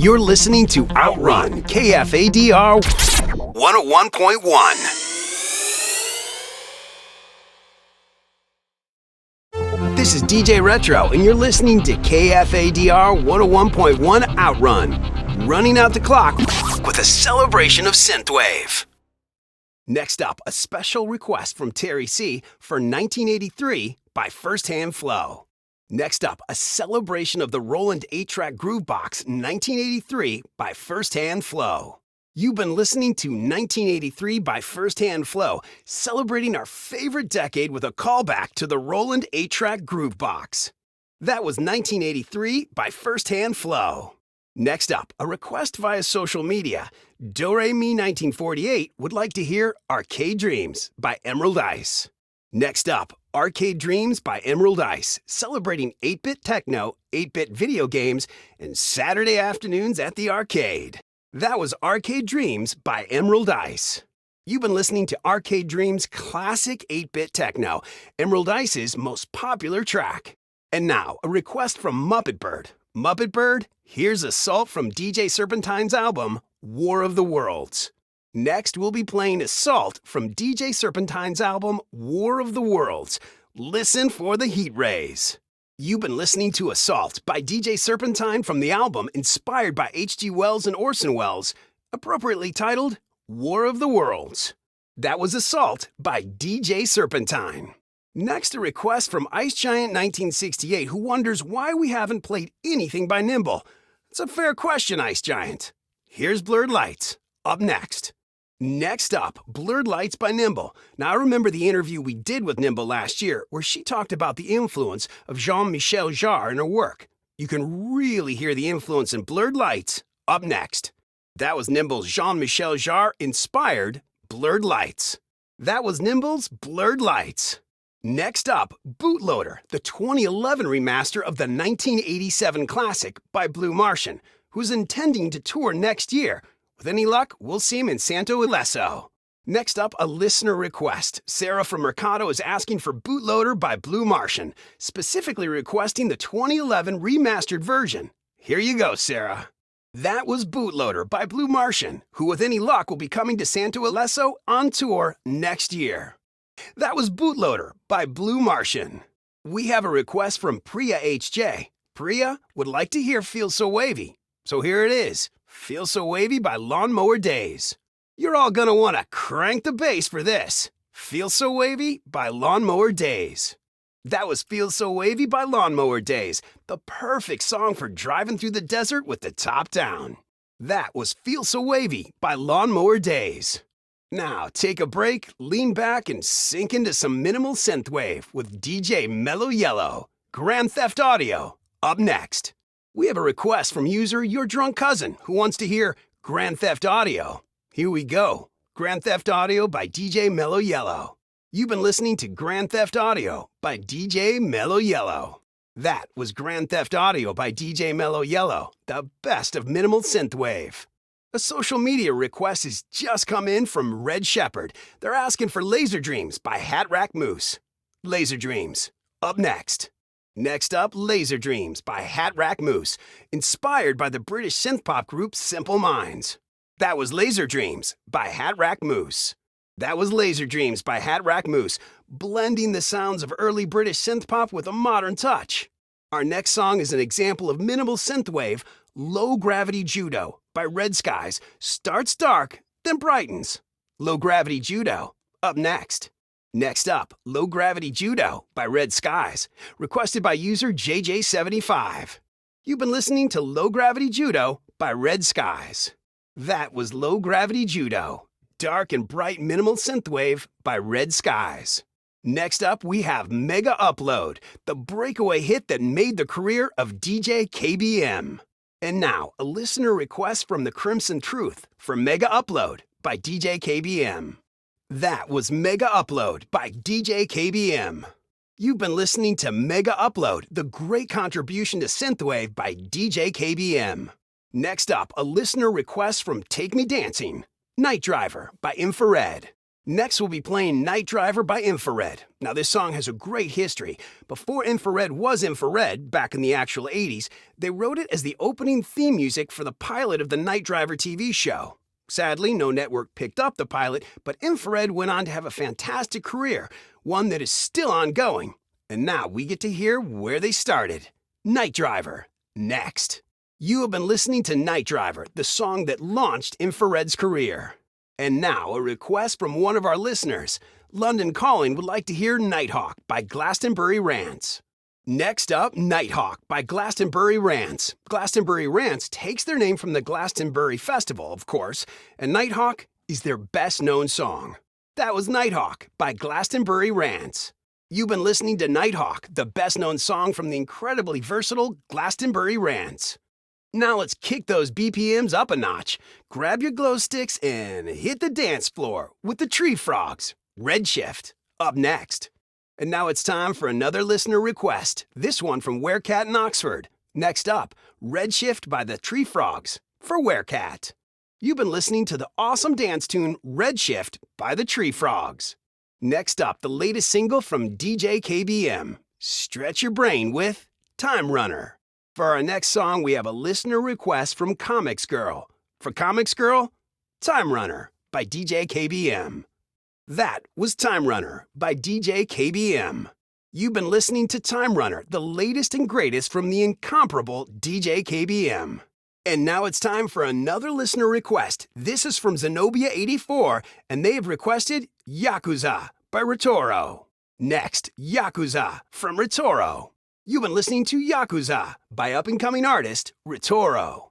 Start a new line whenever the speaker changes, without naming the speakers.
You're listening to Outrun KFADR 101.1. This is DJ Retro, and you're listening to KFADR 101.1 Outrun, running out the clock with a celebration of synthwave. Next up, a special request from Terry C. for 1983 by First Hand Flow. Next up, a celebration of the Roland 8-track Groove Box 1983 by First Hand Flow. You've been listening to 1983 by First Hand Flow, celebrating our favorite decade with a callback to the Roland 8-track Groove Box. That was 1983 by First Hand Flow. Next up, a request via social media. Do-Re-Mi1948 would like to hear Arcade Dreams by Emerald Ice. Next up, Arcade Dreams by Emerald Ice, celebrating 8-bit techno, 8-bit video games, and Saturday afternoons at the arcade. That was Arcade Dreams by Emerald Ice. You've been listening to Arcade Dreams' classic 8-bit techno, Emerald Ice's most popular track. And now, a request from Muppet Bird. Muppet Bird, here's Assault from DJ Serpentine's album, War of the Worlds. Next, we'll be playing Assault from DJ Serpentine's album, War of the Worlds. Listen for the heat rays. You've been listening to Assault by DJ Serpentine from the album inspired by H.G. Wells and Orson Welles, appropriately titled War of the Worlds. That was Assault by DJ Serpentine. Next, a request from Ice Giant 1968, who wonders why we haven't played anything by Nimble. It's a fair question, Ice Giant. Here's Blurred Lights, up next. Next up, Blurred Lights by Nimble. Now, I remember the interview we did with Nimble last year where she talked about the influence of Jean-Michel Jarre in her work. You can really hear the influence in Blurred Lights, up next. That was Nimble's Jean-Michel Jarre-inspired Blurred Lights. That was Nimble's Blurred Lights. Next up, Bootloader, the 2011 remaster of the 1987 classic by Blue Martian, who's intending to tour next year. With any luck, we'll see him in Santo Ileso. Next up, a listener request. Sarah from Mercado is asking for Bootloader by Blue Martian, specifically requesting the 2011 remastered version. Here you go, Sarah. That was Bootloader by Blue Martian, who with any luck will be coming to Santo Ileso on tour next year. That was Bootloader by Blue Martian. We have a request from Priya HJ. Priya would like to hear Feel So Wavy. So here it is. Feel So Wavy by Lawnmower Days. You're all gonna want to crank the bass for this. Feel So Wavy by Lawnmower Days. That was Feel So Wavy by Lawnmower Days, the perfect song for driving through the desert with the top down. That was Feel So Wavy by Lawnmower Days. Now, take a break, lean back, and sink into some minimal synthwave with DJ Mellow Yellow. Grand Theft Audio, up next. We have a request from user Your Drunk Cousin, who wants to hear Grand Theft Audio. Here we go. Grand Theft Audio by DJ Mellow Yellow. You've been listening to Grand Theft Audio by DJ Mellow Yellow. That was Grand Theft Audio by DJ Mellow Yellow, the best of minimal synthwave. A social media request has just come in from Red Shepherd. They're asking for Laser Dreams by Hat Rack Moose. Laser Dreams, up next. Next up, Laser Dreams by Hat Rack Moose, inspired by the British synth-pop group Simple Minds. That was Laser Dreams by Hat Rack Moose. That was Laser Dreams by Hat Rack Moose, blending the sounds of early British synth-pop with a modern touch. Our next song is an example of minimal synthwave, Low Gravity Judo by Red Skies. Starts dark, then brightens. Low Gravity Judo, up next. Next up, Low Gravity Judo by Red Skies, requested by user JJ75. You've been listening to Low Gravity Judo by Red Skies. That was Low Gravity Judo, dark and bright minimal synthwave by Red Skies. Next up, we have Mega Upload, the breakaway hit that made the career of DJ KBM. And now, a listener request from the Crimson Truth for Mega Upload by DJ KBM. That was Mega Upload by DJ KBM. You've been listening to Mega Upload, the great contribution to synthwave by DJ KBM. Next up, a listener request from Take Me Dancing, Night Driver by Infrared. Next, we'll be playing Night Driver by Infrared. Now, this song has a great history. Before Infrared was Infrared, back in the actual 80s, they wrote it as the opening theme music for the pilot of the Night Driver TV show. Sadly, no network picked up the pilot, but Infrared went on to have a fantastic career, one that is still ongoing. And now we get to hear where they started. Night Driver, next. You have been listening to Night Driver, the song that launched Infrared's career. And now, a request from one of our listeners. London Calling would like to hear Nighthawk by Glastonbury Rants. Next up, Nighthawk by Glastonbury Rants. Glastonbury Rants takes their name from the Glastonbury Festival, of course, and Nighthawk is their best-known song. That was Nighthawk by Glastonbury Rants. You've been listening to Nighthawk, the best-known song from the incredibly versatile Glastonbury Rants. Now let's kick those BPMs up a notch. Grab your glow sticks and hit the dance floor with the Tree Frogs. Redshift, up next. And now it's time for another listener request, this one from Werecat in Oxford. Next up, Redshift by the Tree Frogs for Werecat. You've been listening to the awesome dance tune Redshift by the Tree Frogs. Next up, the latest single from DJ KBM. Stretch your brain with Time Runner. For our next song, we have a listener request from Comics Girl. For Comics Girl, Time Runner by DJ KBM. That was Time Runner by DJ KBM. You've been listening to Time Runner, the latest and greatest from the incomparable DJ KBM. And now it's time for another listener request. This is from Zenobia84, and they have requested Yakuza by Ritoro. Next, Yakuza from Ritoro. You've been listening to Yakuza by up-and-coming artist Ritoro.